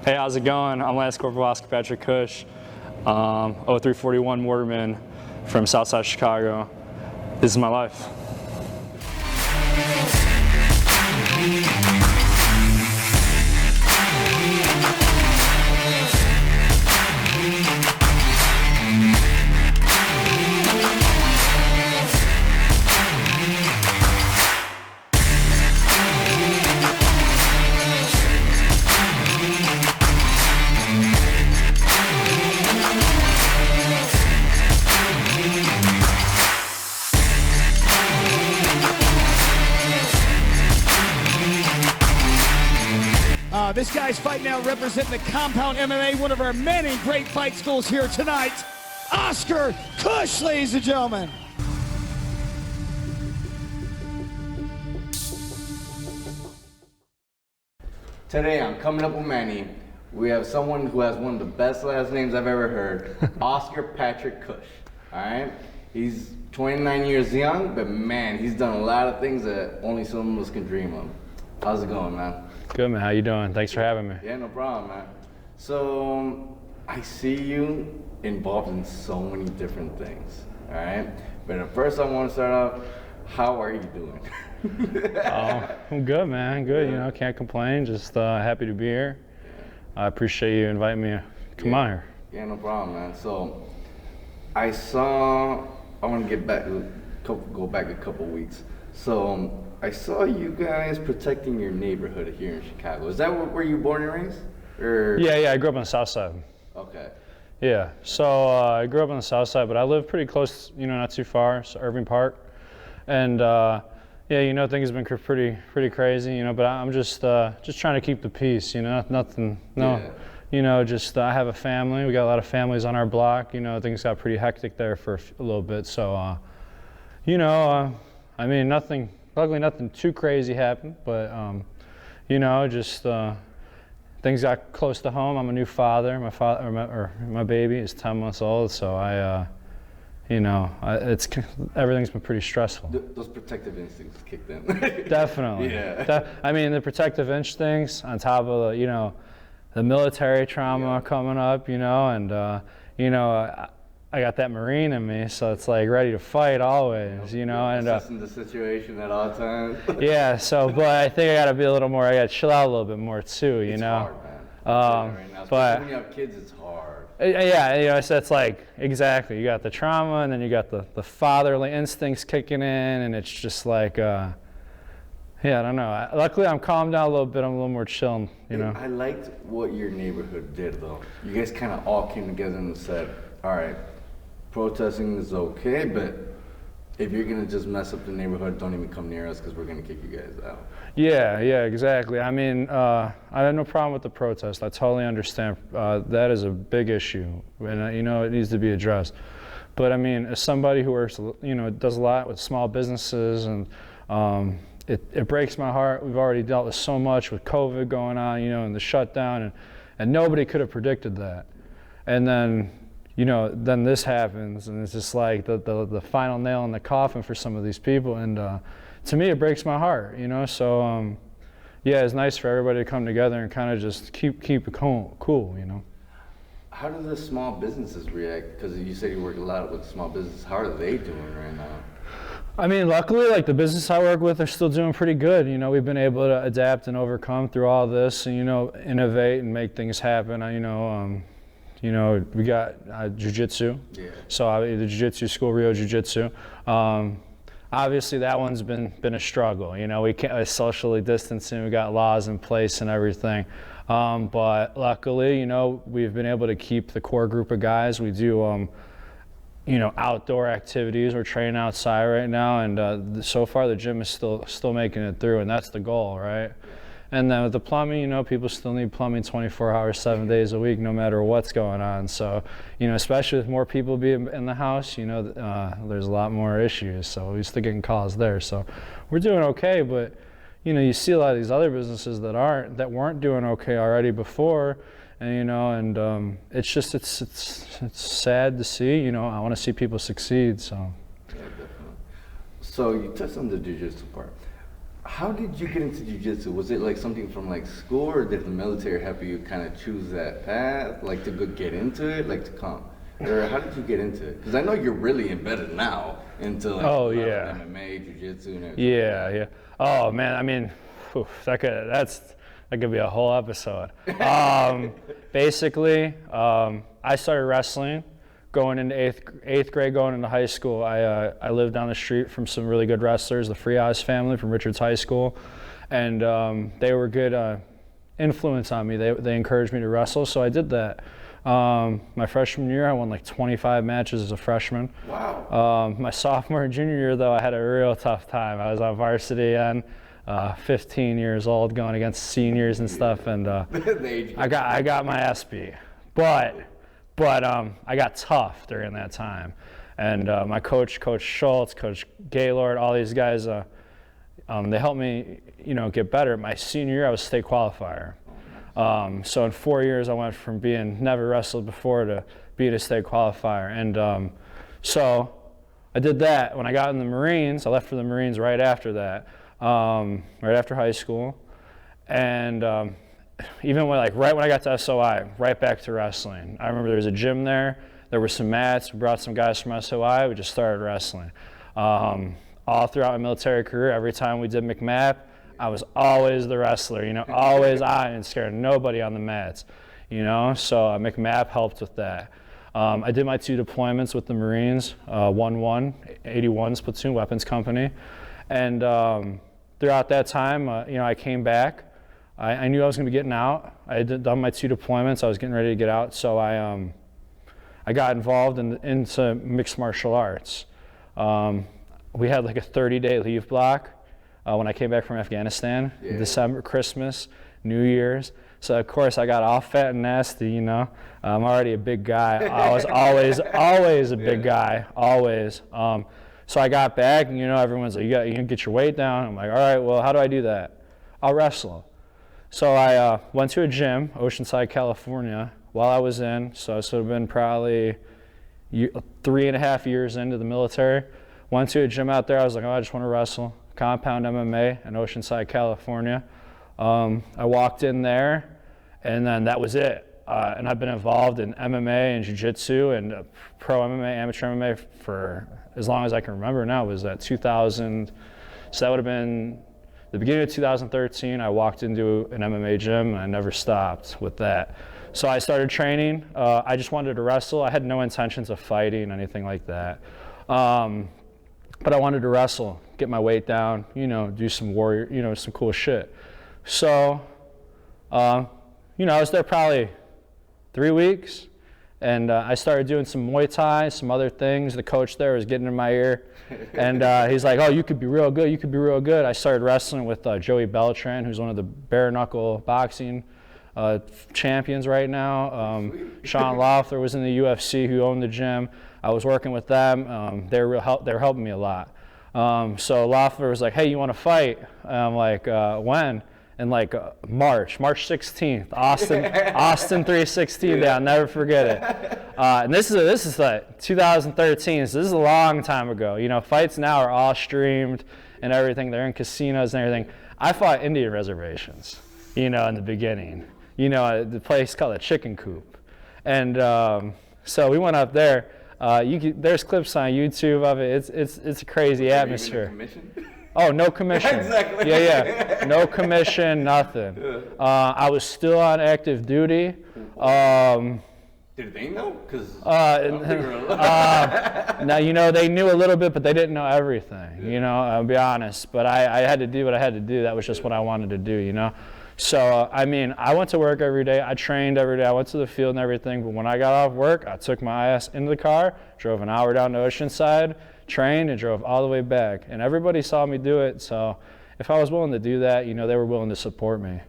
Hey, how's it going? I'm Lance Corporal Oscar Patrick Cush, 0341 Mortarman from Southside Chicago. This is my life. This guy's fighting now representing the Compound MMA, one of our many great fight schools here tonight. Oscar Cush, ladies and gentlemen. Today I'm coming up with Manny. We have someone who has one of the best last names I've ever heard, Oscar Patrick Cush. All right? He's 29 years young, but man, he's done a lot of things that only some of us can dream of. How's it going, man? Good, man. How you doing? Thanks for having me. Yeah, no problem, man. So, I see you involved in so many different things, all right? But at first I want to start off, how are you doing? I'm good, man. Good, you know, can't complain. Just happy to be here. I appreciate you inviting me to come on here. Yeah, no problem, man. So, I want to go back a couple weeks. So, I saw you guys protecting your neighborhood here in Chicago. Is that where you were born and raised? Or? Yeah, I grew up on the south side. Okay. Yeah, so I grew up on the south side, but I live pretty close, you know, not too far, so Irving Park. And yeah, you know, things have been pretty crazy, you know, but I'm just trying to keep the peace, you know, nothing, no. Yeah. You know, just I have a family. We got a lot of families on our block. You know, things got pretty hectic there for a little bit. So, you know, I mean, luckily nothing too crazy happened, but, you know, just things got close to home. I'm a new father. My baby is 10 months old, so you know, everything's been pretty stressful. Those protective instincts kicked in. Definitely. Yeah. I mean, the protective instincts on top of the, you know, the military trauma coming up, you know, and you know, I got that Marine in me, so it's like ready to fight always, you know. And assessing the situation at all times. Yeah. So, but I think I got to be a little more. I got to chill out a little bit more too, you know. It's hard, man. Right now. But when you have kids, it's hard. Yeah, you know, so it's like exactly. You got the trauma, and then you got the fatherly instincts kicking in, and it's just like, yeah, I don't know. Luckily, I'm calmed down a little bit. I'm a little more chill, you know. I liked what your neighborhood did, though. You guys kind of all came together and said, all right, protesting is okay, but if you're going to just mess up the neighborhood, don't even come near us because we're going to kick you guys out. Yeah, exactly. I mean, I have no problem with the protest. I totally understand. That is a big issue, and you know, it needs to be addressed. But I mean, as somebody who works, you know, does a lot with small businesses, and it breaks my heart. We've already dealt with so much with COVID going on, you know, and the shutdown, and nobody could have predicted that. And then, you know, then this happens, and it's just like the final nail in the coffin for some of these people. And to me, it breaks my heart, you know. So, yeah, it's nice for everybody to come together and kind of just keep it cool, you know. How do the small businesses react? Because you said you work a lot with small businesses. How are they doing right now? I mean, luckily, like the business I work with are still doing pretty good. You know, we've been able to adapt and overcome through all this, and you know, innovate and make things happen. You know, we got jiu-jitsu. Yeah. So the jiu-jitsu school, Rio Jiu-Jitsu. Obviously, that one's been a struggle. You know, we can't socially distancing. We got laws in place and everything. But luckily, you know, we've been able to keep the core group of guys. We do, you know, outdoor activities. We're training outside right now, and so far the gym is still making it through, and that's the goal, right? And then with the plumbing, you know, people still need plumbing 24 hours, 7 days a week, no matter what's going on. So, you know, especially with more people being in the house, you know, there's a lot more issues. So we're still getting calls there. So we're doing okay, but, you know, you see a lot of these other businesses that weren't doing okay already before, and you know, and it's just it's sad to see. You know, I want to see people succeed. So. Yeah, definitely. So you touched on the jiu-jitsu part. How did you get into jiu-jitsu? Was it like something from like school, or did the military help you kind of choose that path, like to go get into it, like to come? Or how did you get into it? Because I know you're really embedded now into like MMA, jiu-jitsu, and everything. Yeah. Oh man, I mean, that could be a whole episode. Basically, I started wrestling going into eighth grade, going into high school. I lived down the street from some really good wrestlers, the Frias family from Richards High School, and they were good influence on me. They encouraged me to wrestle, so I did that. My freshman year, I won like 25 matches as a freshman. Wow. My sophomore and junior year, though, I had a real tough time. I was on varsity and 15 years old, going against seniors and stuff, and I got my ass beat. But I got tough during that time, and my coach, Coach Schultz, Coach Gaylord, all these guys, they helped me, get better. My senior year, I was state qualifier. So in 4 years, I went from being never wrestled before to being a state qualifier, and so I did that. When I got in the Marines, I left for the Marines right after that, right after high school, and even when right when I got to SOI, right back to wrestling. I remember there was a gym there. There were some mats. We brought some guys from SOI. We just started wrestling. All throughout my military career, every time we did McMap, I was always the wrestler. Always I didn't scare nobody on the mats. So McMap helped with that. I did my 2 deployments with the Marines, 1-1, 81's platoon weapons company, and throughout that time, I came back. I knew I was going to be getting out. I had done my 2 deployments. I was getting ready to get out, so I got involved into mixed martial arts. We had like a 30-day leave block when I came back from Afghanistan, December, Christmas, New Year's. So of course I got all fat and nasty. I'm already a big guy. I was always a big guy, always. So I got back, and everyone's like, you can get your weight down. I'm like, all right, well, how do I do that? I'll wrestle. So I went to a gym, Oceanside, California, while I was in. So this would have been probably 3.5 years into the military. Went to a gym out there. I was like, I just want to wrestle. Compound MMA in Oceanside, California. I walked in there, and then that was it. And I've been involved in MMA and jiu-jitsu and pro MMA, amateur MMA for as long as I can remember now. It was 2000, so that would have been the beginning of 2013. I walked into an MMA gym, and I never stopped with that. So I started training. I just wanted to wrestle. I had no intentions of fighting, anything like that. But I wanted to wrestle, get my weight down, do some warrior, some cool shit. So, I was there probably 3 weeks, and I started doing some Muay Thai, some other things. The coach there was getting in my ear, and he's like, oh, you could be real good, you could be real good. I started wrestling with Joey Beltran, who's one of the bare knuckle boxing champions right now. Sean Loeffler was in the UFC, who owned the gym. I was working with them. They were helping me a lot. So Loeffler was like, hey, you want to fight? And I'm like, when? And like March 16th, Austin 316 Day. I'll never forget it. And this is like 2013, so this is a long time ago. Fights now are all streamed and everything. They're in casinos and everything. I fought Indian reservations, in the beginning. The place called the Chicken Coop. And so we went up there. There's clips on YouTube of it. It's a crazy atmosphere. Oh, no commission. Exactly. Yeah. No commission, nothing. I was still on active duty. Did they know? Now, they knew a little bit, but they didn't know everything, I'll be honest. But I had to do what I had to do. That was just what I wanted to do, So, I went to work every day. I trained every day. I went to the field and everything. But when I got off work, I took my ass into the car, drove an hour down to Oceanside, trained, and drove all the way back. And everybody saw me do it. So if I was willing to do that, they were willing to support me.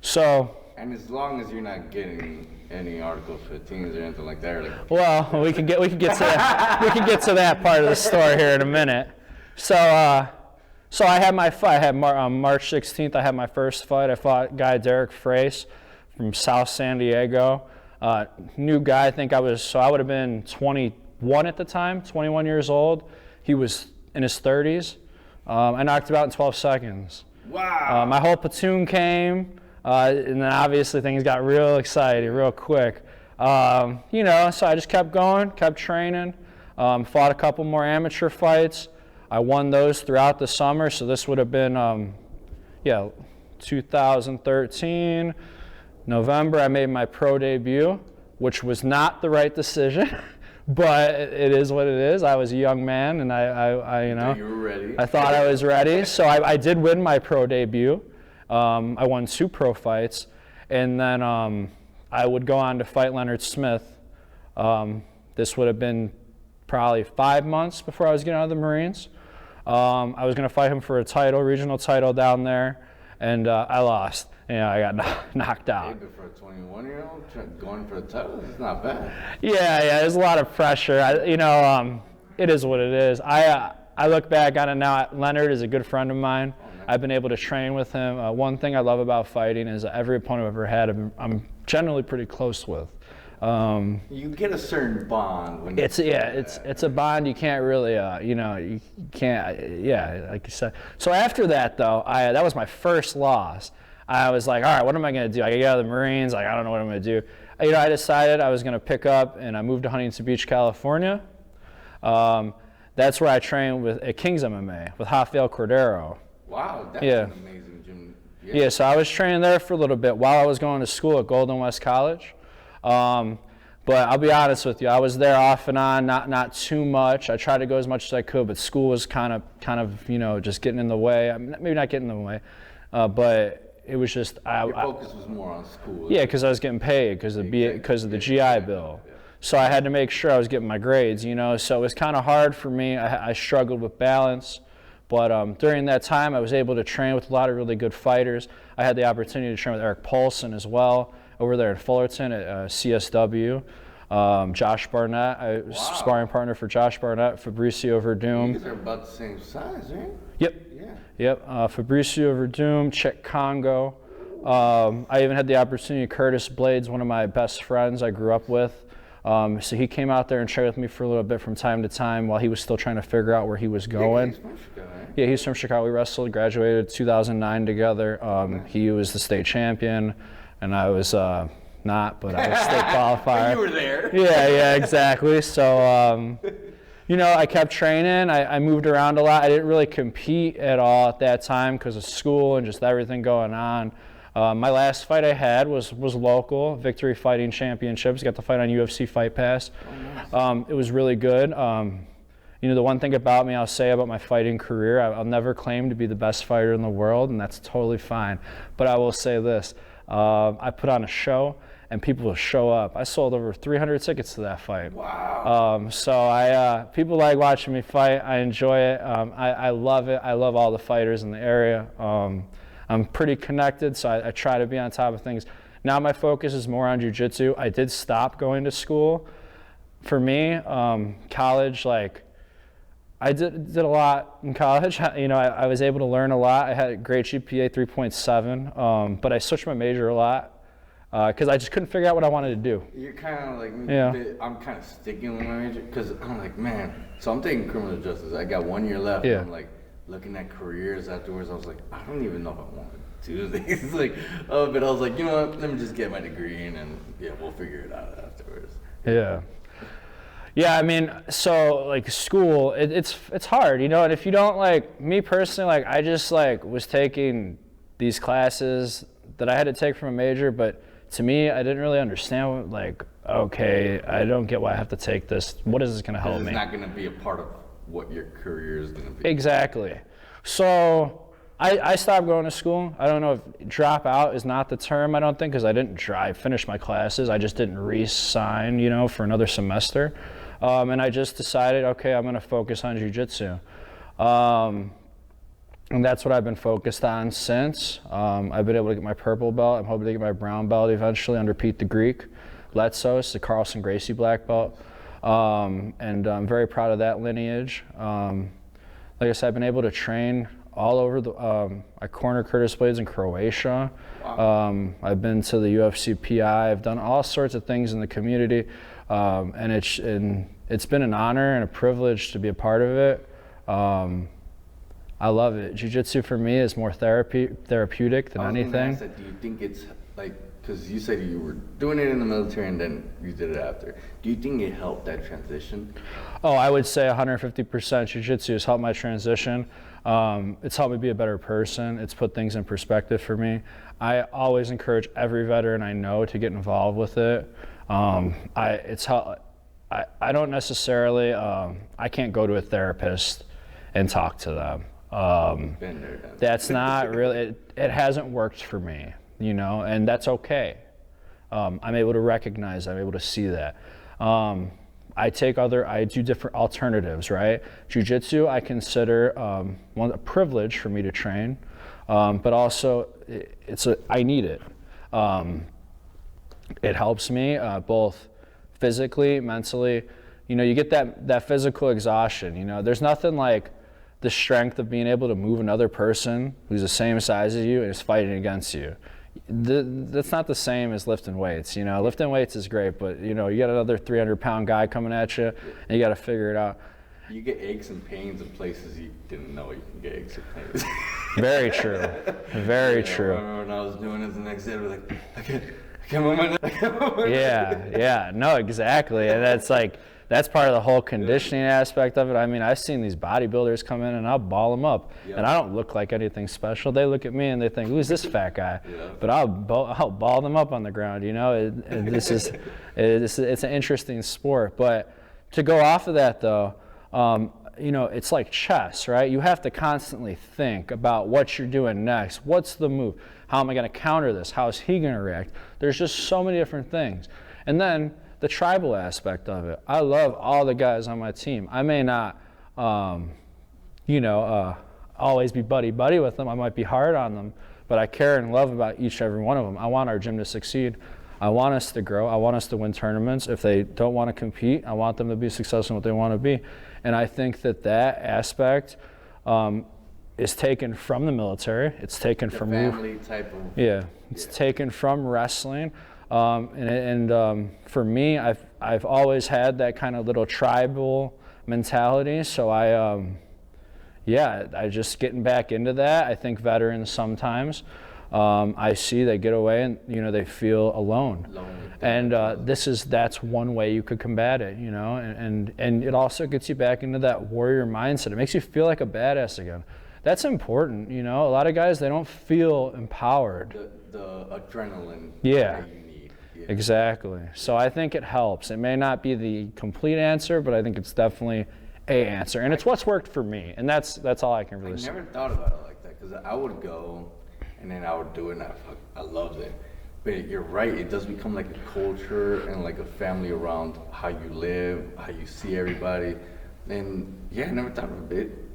So. And as long as you're not getting any Article 15s or anything like that. Well, we can get to that. We can get to that part of the story here in a minute. So I had my fight. I had March 16th. I had my first fight. I fought guy Derek Frace from South San Diego. New guy. I think I would have been 21 at the time, 21 years old. He was in his 30s. I knocked him out in 12 seconds. Wow. My whole platoon came, and then obviously things got real exciting real quick. You know, so I just kept going, kept training, fought a couple more amateur fights. I won those throughout the summer, so this would have been, 2013, November, I made my pro debut, which was not the right decision, but it is what it is. I was a young man, and I you know, You were ready. I thought I was ready, so I did win my pro debut. I won 2 pro fights, and then I would go on to fight Leonard Smith. This would have been probably 5 months before I was getting out of the Marines. I was going to fight him for a title, regional title down there, and I lost. You know, I got knocked out. Hey, but for a 21-year-old going for the title, it's not bad. Yeah, there's a lot of pressure. You know, it is what it is. I look back on it now. Leonard is a good friend of mine. I've been able to train with him. One thing I love about fighting is every opponent I've ever had, I'm generally pretty close with. You get a certain bond when It's a bond you can't really, you know, you can't, like you said. So after that though, that was my first loss. I was like, all right, what am I going to do? I get out of the Marines, like I don't know what I'm going to do. You know, I decided I was going to pick up, and I moved to Huntington Beach, California. That's where I trained at King's MMA with Rafael Cordero. Wow, that's Yeah. an amazing gym. Yeah, so I was training there for a little bit while I was going to school at Golden West College. But I'll be honest with you, I was there off and on, not too much. I tried to go as much as I could, but school was kind of, you know, just getting in the way. I mean, maybe not getting in the way, but it was just Your focus was more on school. yeah, because I was getting paid because of the GI Bill. So I had to make sure I was getting my grades, you know. So it was kind of hard for me. I struggled with balance. But during that time, I was able to train with a lot of really good fighters. I had the opportunity to train with Eric Paulson as well over there in Fullerton at CSW. Josh Barnett, sparring partner for Josh Barnett, Fabricio Verdum. You guys are about the same size, right? Yep. Yeah. Yep. Fabricio Verdum, Czech Congo. I even had the opportunity, Curtis Blades, one of my best friends I grew up with. So he came out there and trained with me for a little bit from time to time while he was still trying to figure out where he was going. He's from Chicago, right? Yeah, he's from Chicago. We wrestled, graduated 2009 together. He was the state champion, and I was not, but I was state qualifier. You were there. Yeah, exactly. So, you know, I kept training. I moved around a lot. I didn't really compete at all at that time because of school and just everything going on. My last fight I had was local, Victory Fighting Championships. Got to fight on UFC Fight Pass. Oh, nice. It was really good. You know, the one thing about me I'll say about my fighting career, I'll never claim to be the best fighter in the world, and that's totally fine. But I will say this, I put on a show, and people will show up. I sold over 300 tickets to that fight. Wow. So people like watching me fight. I enjoy it. I love it. I love all the fighters in the area. I'm pretty connected, so I try to be on top of things. Now my focus is more on jiu-jitsu. I did stop going to school. For me, college, like, I did a lot in college. You know, I was able to learn a lot. I had a great GPA, 3.7, but I switched my major a lot because I just couldn't figure out what I wanted to do. You're kind of like me. Yeah. I'm kind of sticking with my major because I'm like, man. So I'm taking criminal justice. I got 1 year left. Yeah. And I'm like looking at careers afterwards. I was like, I don't even know if I want to do these. Like, but I was like, you know what? Let me just get my degree and then we'll figure it out afterwards. Yeah. Yeah, I mean, so like school, it's hard, you know, and if you don't, like, me personally, like, I just like was taking these classes that I had to take from a major, but to me, I didn't really understand what, like, okay, I don't get why I have to take this. What is this going to help me? It's not going to be a part of what your career is going to be. Exactly. So I stopped going to school. I don't know if drop out is not the term, I don't think, because I didn't finish my classes. I just didn't re-sign, you know, for another semester. And I just decided, okay, I'm going to focus on jiu-jitsu. And that's what I've been focused on since. I've been able to get my purple belt. I'm hoping to get my brown belt eventually under Pete the Greek. Letsos, the Carlson Gracie black belt. And I'm very proud of that lineage. Like I said, I've been able to train all over I corner Curtis Blades in Croatia. Wow. I've been to the UFC PI. I've done all sorts of things in the community. And it's been an honor and a privilege to be a part of it. I love it. Jiu-jitsu for me is more therapeutic than anything. Ask that, do you think it's like, because you said you were doing it in the military and then you did it after. Do you think it helped that transition? Oh, I would say 150% Jiu-Jitsu has helped my transition. It's helped me be a better person. It's put things in perspective for me. I always encourage every veteran I know to get involved with it. I don't necessarily, I can't go to a therapist and talk to them. Been there, done. That's not really, it hasn't worked for me, you know, and that's okay. I'm able to recognize, I'm able to see that. I do different alternatives, right? Jiu-Jitsu I consider a privilege for me to train, but also I need it. It helps me both physically, mentally. You know, you get that physical exhaustion, you know. There's nothing like the strength of being able to move another person who's the same size as you and is fighting against you. That's not the same as lifting weights, you know. Lifting weights is great, but you know, you got another 300-pound guy coming at you, and you got to figure it out. You get aches and pains in places you didn't know you can get aches and pains. Very true. Very true. I remember when I was doing this the next day, I was like, I can't move my neck. Yeah, no, exactly. And that's part of the whole conditioning aspect of it. I mean, I've seen these bodybuilders come in and I'll ball them up. Yep. And I don't look like anything special. They look at me and they think, who's this fat guy? Yep. But I'll ball them up on the ground, you know. It's an interesting sport. But to go off of that though, you know, it's like chess, right? You have to constantly think about what you're doing next. What's the move? How am I going to counter this? How is he going to react? There's just so many different things. And then the tribal aspect of it. I love all the guys on my team. I may not, you know, always be buddy-buddy with them. I might be hard on them, but I care and love about each and every one of them. I want our gym to succeed. I want us to grow. I want us to win tournaments. If they don't want to compete, I want them to be successful in what they want to be. And I think that aspect is taken from the military. It's taken from family type of. Yeah, it's taken from wrestling. For me, I've always had that kind of little tribal mentality. So I just getting back into that. I think veterans sometimes I see they get away and you know they feel alone. And that's one way you could combat it, you know. And it also gets you back into that warrior mindset. It makes you feel like a badass again. That's important, you know. A lot of guys, they don't feel empowered. The adrenaline. Yeah. That you need. Yeah. Exactly. So I think it helps. It may not be the complete answer, but I think it's definitely a answer, and it's what's worked for me, and that's all I can really say. I never thought about it like that because I would go, and then I would do it, and I loved it. But you're right. It does become like a culture and like a family around how you live, how you see everybody, and yeah, I never thought of it.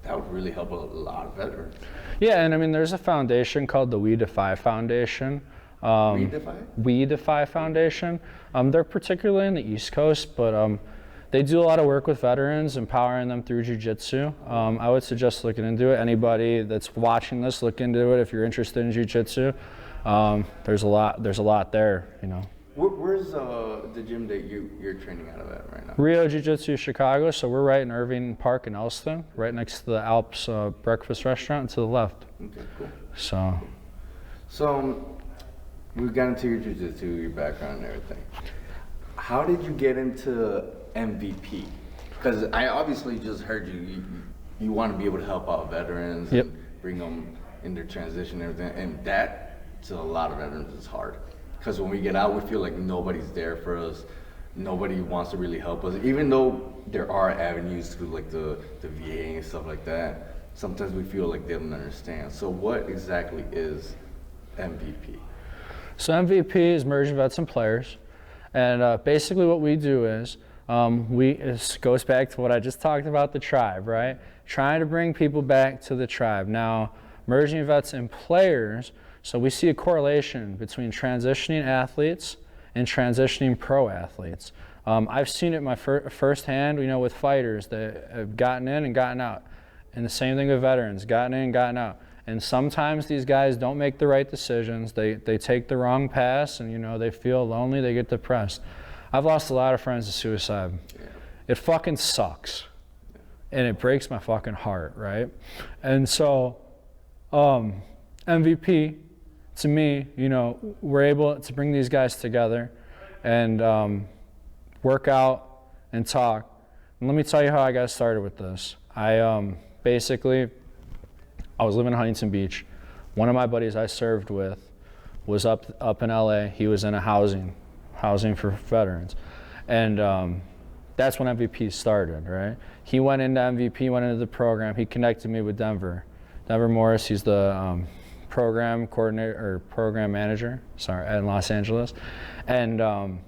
That would really help a lot of veterans. Yeah, and I mean, there's a foundation called the We Defy Foundation. We Defy? We Defy Foundation. They're particularly in the East Coast, but they do a lot of work with veterans, empowering them through jiu-jitsu. I would suggest looking into it. Anybody that's watching this, look into it if you're interested in jiu-jitsu. There's a lot there, you know. Where's the gym that you're training out of at right now? Rio Jiu-Jitsu Chicago, so we're right in Irving Park in Elston, right next to the Alps breakfast restaurant to the left. Okay, cool. So we've gotten into your jiu-jitsu, your background and everything. How did you get into MVP? Because I obviously just heard you want to be able to help out veterans Yep. and bring them in their transition and everything, and that to a lot of veterans is hard. Because when we get out, we feel like nobody's there for us. Nobody wants to really help us. Even though there are avenues through like the VA and stuff like that, sometimes we feel like they don't understand. So what exactly is MVP? So MVP is Merging Vets and Players. And basically what we do is, it goes back to what I just talked about, the tribe, right? Trying to bring people back to the tribe. Now, Merging Vets and Players, so we see a correlation between transitioning athletes and transitioning pro athletes. I've seen it firsthand, you know, with fighters that have gotten in and gotten out. And the same thing with veterans, gotten in and gotten out. And sometimes these guys don't make the right decisions. They take the wrong pass and, you know, they feel lonely, they get depressed. I've lost a lot of friends to suicide. Yeah. It fucking sucks. and it breaks my fucking heart, right? And so MVP, to me, you know, we're able to bring these guys together and work out and talk. And let me tell you how I got started with this. Basically, I was living in Huntington Beach. One of my buddies I served with was up in LA. He was in a housing for veterans. And that's when MVP started, right? He went into MVP, went into the program. He connected me with Denver Morris. He's the program coordinator or program manager, in Los Angeles. And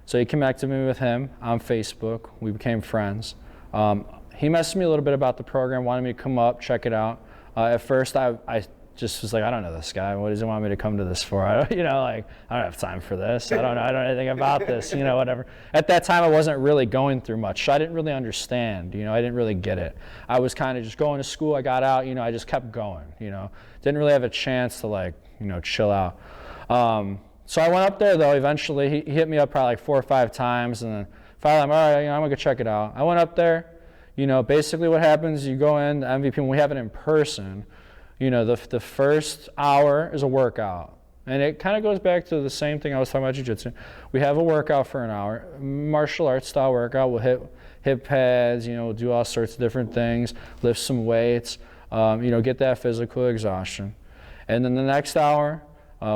so he connected me with him on Facebook. We became friends. He messaged me a little bit about the program, wanted me to come up, check it out. At first, I just was like, I don't know this guy. What does he want me to come to this for? I don't have time for this. I don't know anything about this, whatever. At that time, I wasn't really going through much. So I didn't really understand, I didn't really get it. I was kind of just going to school. I got out, I just kept going, Didn't really have a chance to chill out. So I went up there though, eventually. He hit me up probably like 4 or 5 times, and then finally I'm all right, I'm gonna go check it out. I went up there, basically what happens, you go in, the MVP, when we have it in person, the first hour is a workout. And it kind of goes back to the same thing I was talking about jiu-jitsu. We have a workout for an hour, martial arts style workout. We'll hit pads, we'll do all sorts of different things, lift some weights, get that physical exhaustion. And then the next hour,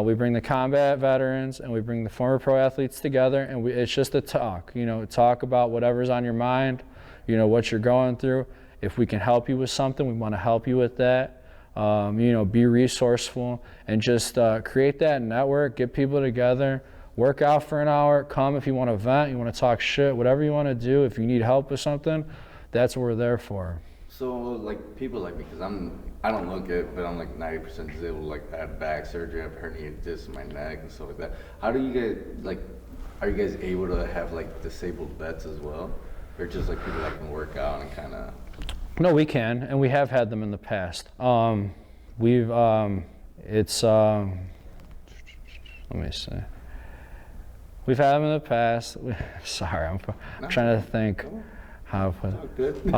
we bring the combat veterans and we bring the former pro athletes together, and it's just a talk, talk about whatever's on your mind, what you're going through. If we can help you with something, we want to help you with that. Be resourceful and just create that network, get people together, work out for an hour, come if you want to vent, you want to talk shit, whatever you want to do. If you need help with something, that's what we're there for. So people like me, because I don't look it, but I'm 90% disabled. I had back surgery, I've herniated discs in my neck and stuff like that. How do you guys, are you guys able to have disabled vets as well? Or just people that can work out and kind of... No, we can, and we have had them in the past. Let me see. We've had them in the past. Sorry, I'm trying to think how to put it. We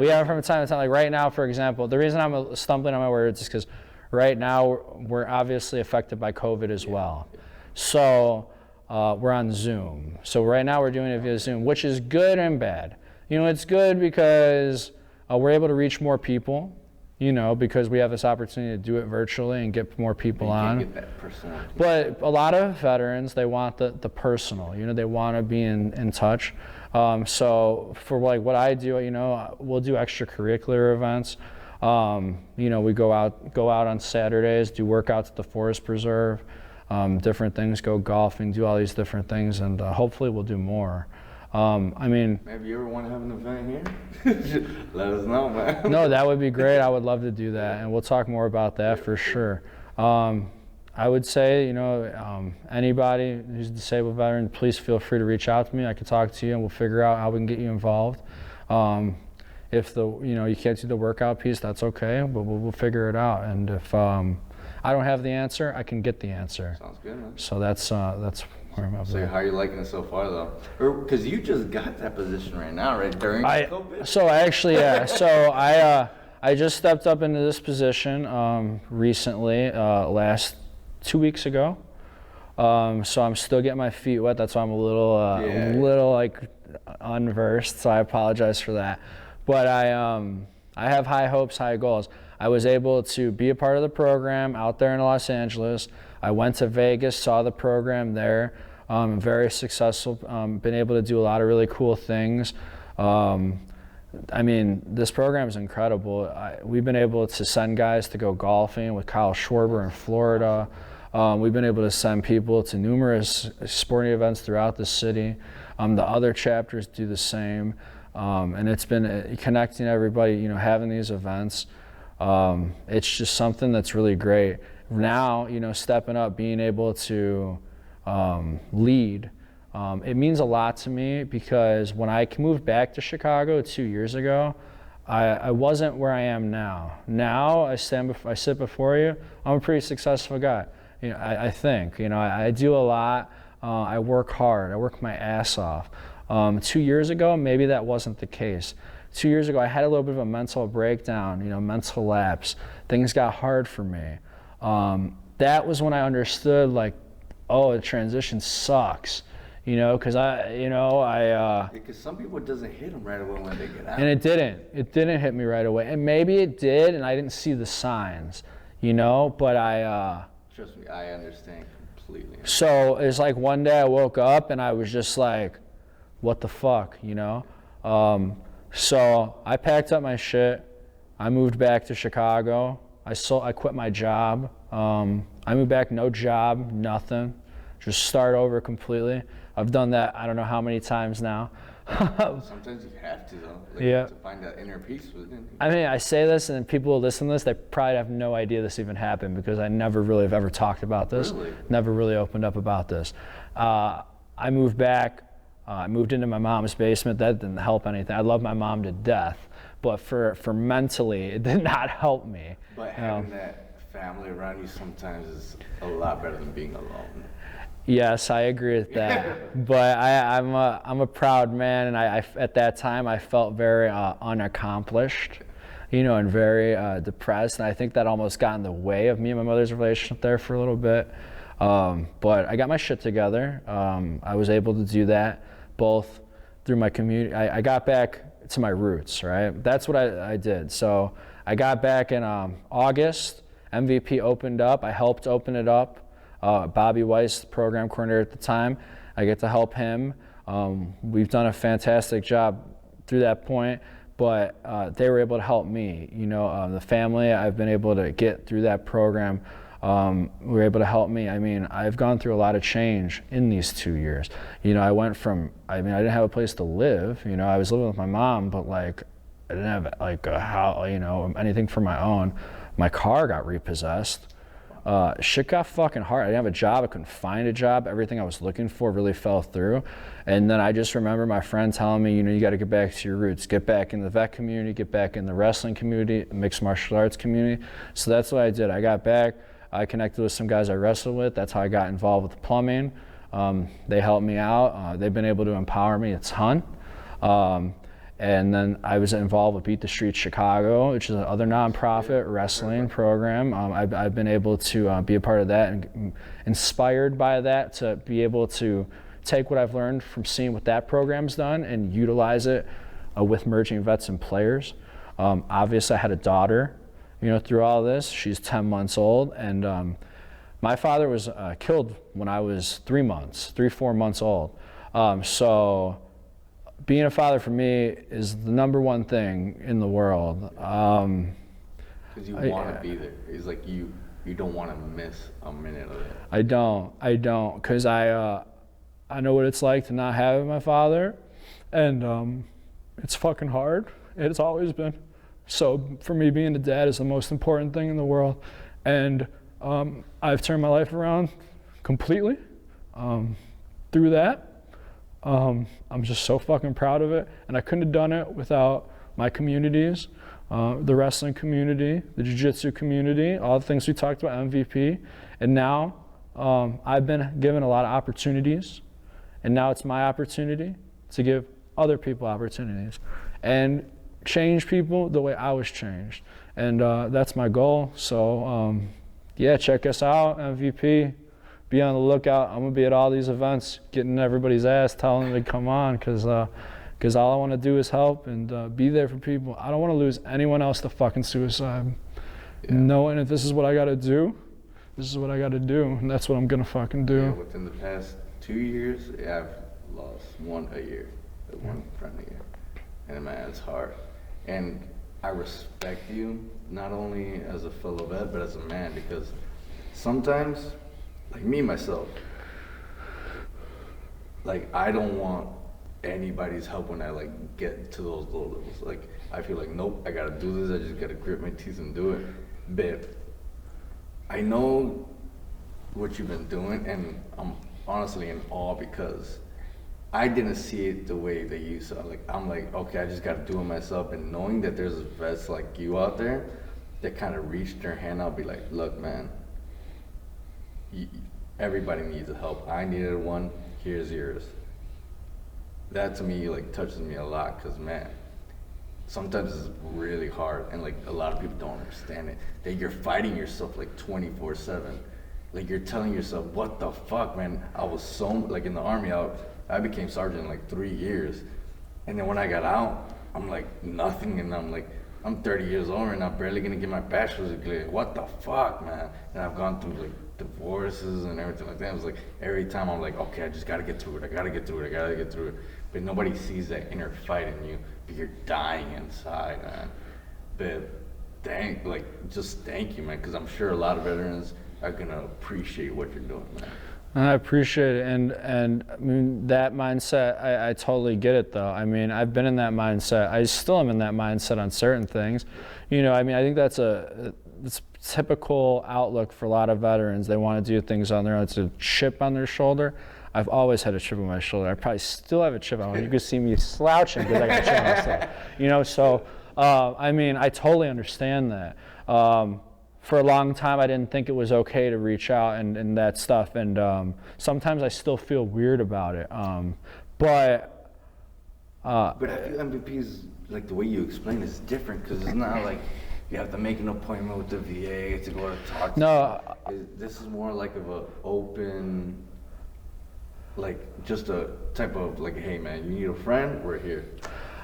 have them from time to time. Right now, for example, the reason I'm stumbling on my words is because right now we're obviously affected by COVID as well. So we're on Zoom. So right now we're doing it via Zoom, which is good and bad. It's good because we're able to reach more people, because we have this opportunity to do it virtually and get more people on. Get that personal. But a lot of veterans, they want the personal, they want to be in touch. So for what I do, we'll do extracurricular events. We go out on Saturdays, do workouts at the Forest Preserve, different things, go golfing, do all these different things, and hopefully we'll do more. Maybe you ever want to have an event here? Let us know, man. No, that would be great. I would love to do that, and we'll talk more about that for sure. I would say, anybody who's a disabled veteran, please feel free to reach out to me. I can talk to you, and we'll figure out how we can get you involved. If you can't do the workout piece, that's okay, but we'll figure it out. And if I don't have the answer, I can get the answer. Sounds good, man. So that's where I'm at. So how are you liking it so far, though? Because you just got that position right now, right during COVID. So actually, yeah. So I just stepped up into this position recently, last 2 weeks ago. So I'm still getting my feet wet. That's why I'm a little unversed. So I apologize for that. But I have high hopes, high goals. I was able to be a part of the program out there in Los Angeles. I went to Vegas, saw the program there. Very successful. Been able to do a lot of really cool things. This program is incredible. We've been able to send guys to go golfing with Kyle Schwarber in Florida. We've been able to send people to numerous sporting events throughout the city. The other chapters do the same. And it's been connecting everybody, having these events. It's just something that's really great. Now, stepping up, being able to lead, it means a lot to me, because when I moved back to Chicago 2 years ago, I wasn't where I am now. Now I sit before you, I'm a pretty successful guy. I think, I do a lot. I work hard. I work my ass off. 2 years ago, maybe that wasn't the case. 2 years ago, I had a little bit of a mental breakdown, mental lapse. Things got hard for me. That was when I understood, like, oh, the transition sucks, because Because some people, it doesn't hit them right away when they get out. and it didn't hit me right away. And maybe it did, and I didn't see the signs, but Trust me, I understand completely. so it's like one day I woke up and I was just like, what the fuck, So I packed up my shit. I moved back to Chicago. I quit my job. I moved back, no job, nothing. Just start over completely. I've done that I don't know how many times now. Sometimes you have to, though. Yeah. To find that inner peace within. I mean, I say this, and then people will listen to this. They probably have no idea this even happened because I never really have ever talked about this. Really? Never really opened up about this. I moved back. I moved into my mom's basement. That didn't help anything. I love my mom to death, but for mentally, it did not help me. But having that family around you sometimes is a lot better than being alone. Yes, I agree with that. But I'm a proud man, and I at that time I felt very unaccomplished, and very depressed. And I think that almost got in the way of me and my mother's relationship there for a little bit. But I got my shit together. I was able to do that both through my community. I got back to my roots, right? That's what I did. So I got back in August. MVP opened up. I helped open it up. Bobby Weiss, the program coordinator at the time, I get to help him. We've done a fantastic job through that point, but they were able to help me. The family I've been able to get through that program were able to help me. I mean, I've gone through a lot of change in these 2 years. I went from, I didn't have a place to live. I was living with my mom, but like, I didn't have like a house, anything for my own. My car got repossessed. Shit got fucking hard. I didn't have a job. I couldn't find a job. Everything I was looking for really fell through. And then I just remember my friend telling me, you got to get back to your roots. Get back in the vet community, get back in the wrestling community, mixed martial arts community. So that's what I did. I got back. I connected with some guys I wrestled with. That's how I got involved with the plumbing. They helped me out. They've been able to empower me a ton. And then I was involved with Beat the Street Chicago, which is another nonprofit wrestling program. I've been able to be a part of that and inspired by that to be able to take what I've learned from seeing what that program's done and utilize it with merging vets and players. Obviously, I had a daughter, through all this. She's 10 months old, and my father was killed when I was 4 months old. So being a father for me is the number one thing in the world. Because you want to be there. It's like you don't want to miss a minute of it. I don't, because I know what it's like to not have my father, and it's fucking hard. It's always been. So for me, being a dad is the most important thing in the world, and I've turned my life around completely through that. I'm just so fucking proud of it, and I couldn't have done it without my communities, the wrestling community, the jiu-jitsu community, all the things we talked about, MVP, and now I've been given a lot of opportunities, and now it's my opportunity to give other people opportunities and change people the way I was changed, and that's my goal. So yeah, check us out, MVP. Be on the lookout. I'm gonna be at all these events, getting everybody's ass, telling them to come on, because all I want to do is help and be there for people. I don't want to lose anyone else to fucking suicide. Yeah. Knowing that this is what I got to do, this is what I got to do, and that's what I'm gonna fucking do. Yeah, within the past 2 years, I've lost one a year, one friend a year, and man, it's hard. And I respect you not only as a fellow vet, but as a man, because sometimes, like me, myself, like I don't want anybody's help when I like get to those low levels. Like I feel like, nope, I gotta do this. I just gotta grit my teeth and do it. But I know what you've been doing, and I'm honestly in awe because I didn't see it the way that you saw. Like I'm like, okay, I just gotta do it myself. And knowing that there's vets like you out there that kind of reach their hand out, be like, look, man. Everybody needs help. I needed one. Here's yours. That to me like touches me a lot, because man, sometimes it's really hard, and like a lot of people don't understand it. That you're fighting yourself like 24/7. Like you're telling yourself, what the fuck, man? I was so like in the army. I became sergeant in like 3 years, and then when I got out, I'm like nothing, and I'm 30 years old and I'm barely gonna get my bachelor's degree. What the fuck, man? And I've gone through like divorces and everything like that. It was like every time I'm like, okay, I just gotta get through it. I gotta get through it. But nobody sees that inner fight in you. But you're dying inside, man. But just thank you, man, because I'm sure a lot of veterans are gonna appreciate what you're doing, man. I appreciate it, and I mean that mindset. I totally get it, though. I mean, I've been in that mindset. I still am in that mindset on certain things. You know, I mean, I think that's it's typical outlook for a lot of veterans. They want to do things on their own. It's a chip on their shoulder. I've always had a chip on my shoulder. I probably still have a chip on. You can see me slouching because I got a chip on myself. You know, so I mean, I totally understand that. For a long time, I didn't think it was okay to reach out and that stuff, and sometimes I still feel weird about it. But I feel MVP is like the way you explain is different, because it's not like you have to make an appointment with the VA to go to talk to them. This is more like of a open, like just a type of like, hey man, you need a friend, we're here.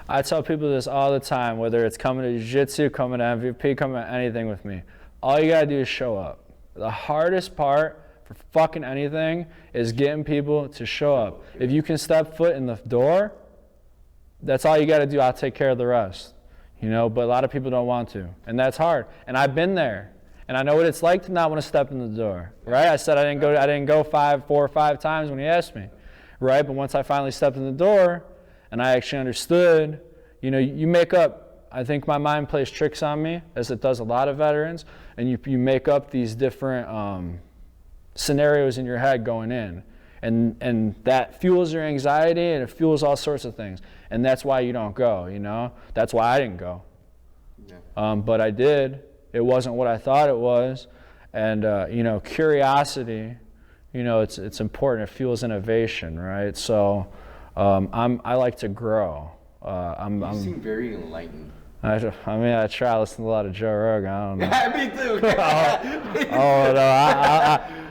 I tell people this all the time, whether it's coming to jiu-jitsu, coming to MVP, coming to anything with me. All you gotta do is show up. The hardest part for fucking anything is getting people to show up. If you can step foot in the door, that's all you gotta do. I'll take care of the rest. You know, but a lot of people don't want to, and that's hard. And I've been there, and I know what it's like to not want to step in the door, right? I said I didn't go 4 or 5 times when he asked me, right? But once I finally stepped in the door, and I actually understood, you know, you make up. I think my mind plays tricks on me, as it does a lot of veterans, and you make up these different scenarios in your head going in, and that fuels your anxiety, and it fuels all sorts of things, and that's why you don't go. You know, that's why I didn't go, but I did. It wasn't what I thought it was, and you know, curiosity, you know, it's important. It fuels innovation, right? So I like to grow. You seem very enlightened. I mean, I try to listen to a lot of Joe Rogan. I don't know. Yeah, me too. Oh no,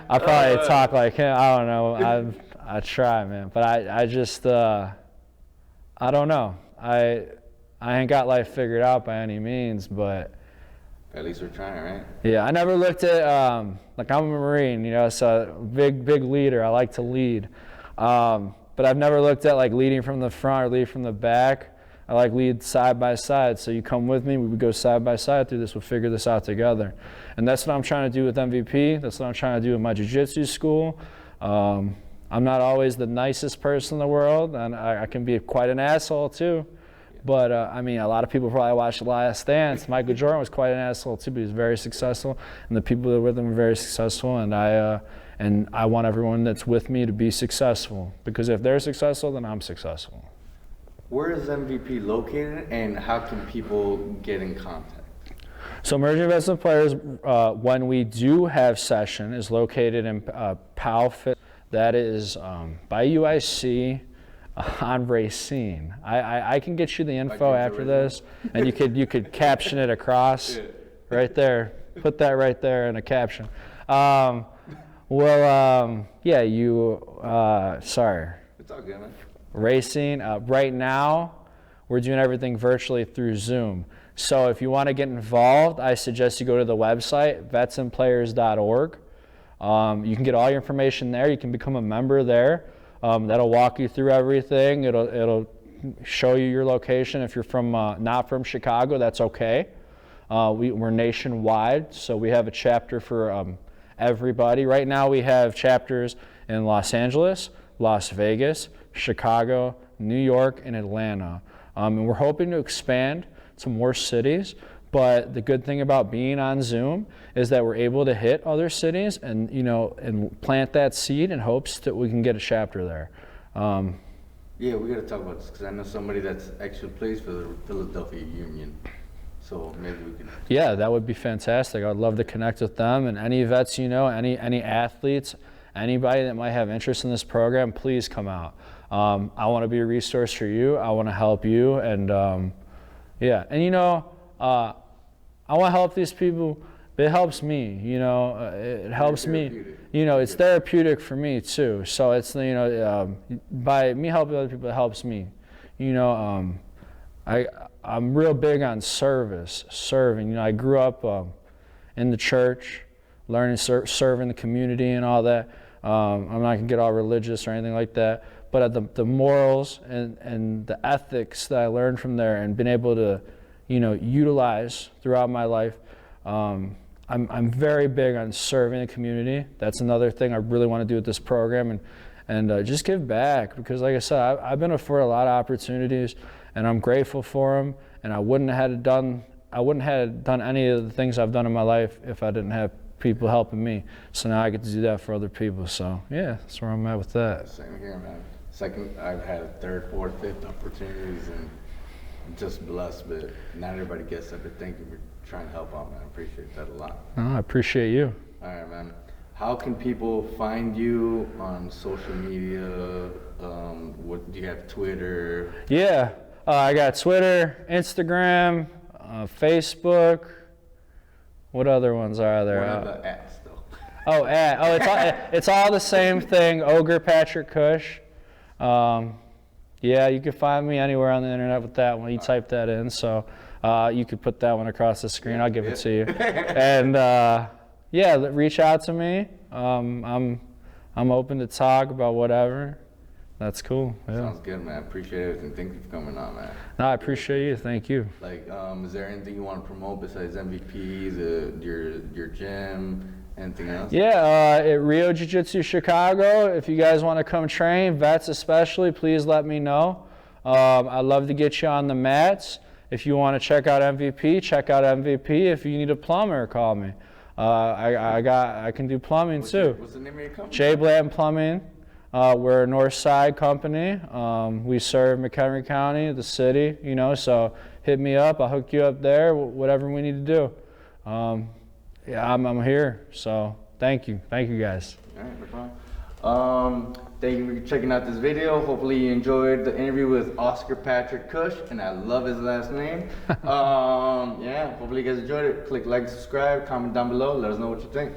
I probably talk like him. I don't know. I try, man, but I just I don't know. I ain't got life figured out by any means, but at least we're trying, right? Yeah, I never looked at like I'm a Marine, you know, so big leader. I like to lead, but I've never looked at like leading from the front or lead from the back. I like lead side by side. So you come with me, we would go side by side through this, we'll figure this out together. And that's what I'm trying to do with MVP. That's what I'm trying to do with my jiu-jitsu school. I'm not always the nicest person in the world, and I can be quite an asshole too. But I mean, a lot of people probably watched The Last Dance. Michael Jordan was quite an asshole too, but he was very successful, and the people that were with him were very successful. And I want everyone that's with me to be successful, because if they're successful, then I'm successful. Where is MVP located, and how can people get in contact? So Emerging Investment Players, when we do have session, is located in PAL Fit. That is by UIC on Racine. I can get you the info after this, and you could caption it across right there. Put that right there in a caption. Yeah, sorry. It's all good, man. Racing. Right now, we're doing everything virtually through Zoom. So if you want to get involved, I suggest you go to the website, vetsandplayers.org. You can get all your information there. You can become a member there. That'll walk you through everything. It'll show you your location. If you're from not from Chicago, that's okay. We're nationwide, so we have a chapter for everybody. Right now we have chapters in Los Angeles, Las Vegas, Chicago, New York, and Atlanta. And we're hoping to expand to more cities. But the good thing about being on Zoom is that we're able to hit other cities and, you know, and plant that seed in hopes that we can get a chapter there. Yeah, we got to talk about this, because I know somebody that's actually plays for the Philadelphia Union. So maybe we can. Yeah, that would be fantastic. I'd love to connect with them, and any vets, you know, any athletes, anybody that might have interest in this program, please come out. I want to be a resource for you. I want to help you, and Yeah, and you know, I want to help these people. But it helps me, you know. It helps me, you know. It's therapeutic for me too. So it's, you know, by me helping other people, it helps me. You know, I'm real big on serving. You know, I grew up in the church, learning serving the community and all that. I'm not gonna get all religious or anything like that, but the morals and the ethics that I learned from there and been able to, you know, utilize throughout my life. I'm very big on serving the community. That's another thing I really want to do with this program, and just give back, because like I said, I've been afforded a lot of opportunities, and I'm grateful for them. And I wouldn't have done any of the things I've done in my life if I didn't have people helping me. So now I get to do that for other people. So yeah, that's where I'm at with that. Same here, man. Second, I've had third, fourth, fifth opportunities, and I'm just blessed. But not everybody gets that. But thank you for trying to help out, man. I appreciate that a lot. I appreciate you. All right, man. How can people find you on social media? What do you have? Twitter? Yeah, I got Twitter, Instagram, Facebook. What other ones are there? What are the apps, though? It's all the same thing. Ogre Patrick Cush. Yeah, you can find me anywhere on the internet with that one. You type that in, so you could put that one across the screen. I'll give it to you. And yeah, reach out to me. I'm open to talk about whatever. That's cool. Yeah. Sounds good, man. Appreciate everything. Thank you for coming on, man. No, I appreciate you. Thank you. Like, is there anything you want to promote besides MVPs, your gym, anything else? Yeah, at Rio Jiu-Jitsu Chicago, if you guys want to come train, vets especially, please let me know. I'd love to get you on the mats. If you want to check out MVP, check out MVP. If you need a plumber, call me. I can do plumbing too. What's the name of your company? J. Bland Plumbing. We're a North Side company. We serve McHenry County, the city, you know, so hit me up. I'll hook you up there, whatever we need to do. Yeah, I'm here, so thank you. Thank you, guys. All right, no problem. Thank you for checking out this video. Hopefully you enjoyed the interview with Oscar Patrick Cush, and I love his last name. Yeah, hopefully you guys enjoyed it. Click like, subscribe, comment down below. Let us know what you think.